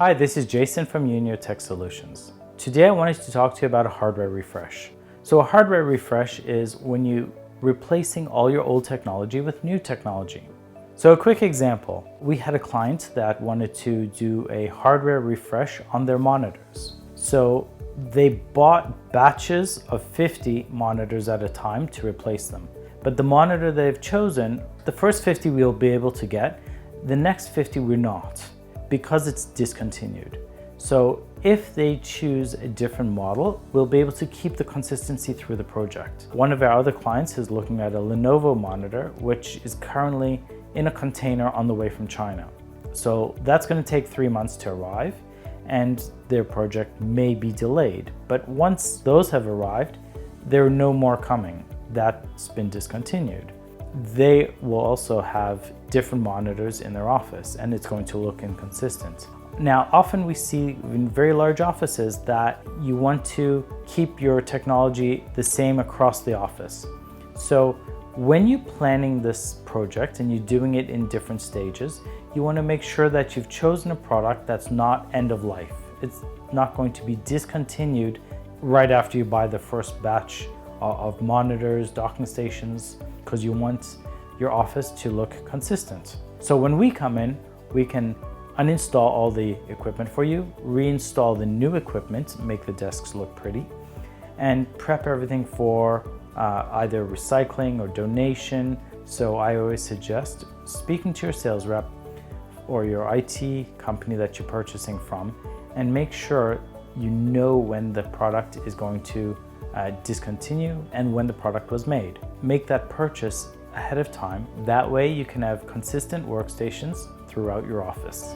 Hi, this is Jason from Unio Tech Solutions. Today I wanted to talk to you about a hardware refresh. So a hardware refresh is when you're replacing all your old technology with new technology. So a quick example, we had a client that wanted to do a hardware refresh on their monitors. So they bought batches of 50 monitors at a time to replace them. But the monitor they've chosen, the first 50 we'll be able to get, the next 50 we're not, because it's discontinued. So if they choose a different model, we'll be able to keep the consistency through the project. One of our other clients is looking at a Lenovo monitor, which is currently in a container on the way from China. So that's going to take 3 months to arrive, and their project may be delayed. But once those have arrived, there are no more coming. That's been discontinued. They will also have different monitors in their office, and it's going to look inconsistent. Now, often we see in very large offices that you want to keep your technology the same across the office. So when you're planning this project and you're doing it in different stages, you want to make sure that you've chosen a product that's not end of life. It's not going to be discontinued right after you buy the first batch of monitors, docking stations, because you want your office to look consistent. So when we come in, we can uninstall all the equipment for you, reinstall the new equipment, make the desks look pretty, and prep everything for either recycling or donation. So I always suggest speaking to your sales rep or your IT company that you're purchasing from, and make sure you know when the product is going to discontinue and when the product was made. Make that purchase ahead of time. That way you can have consistent workstations throughout your office.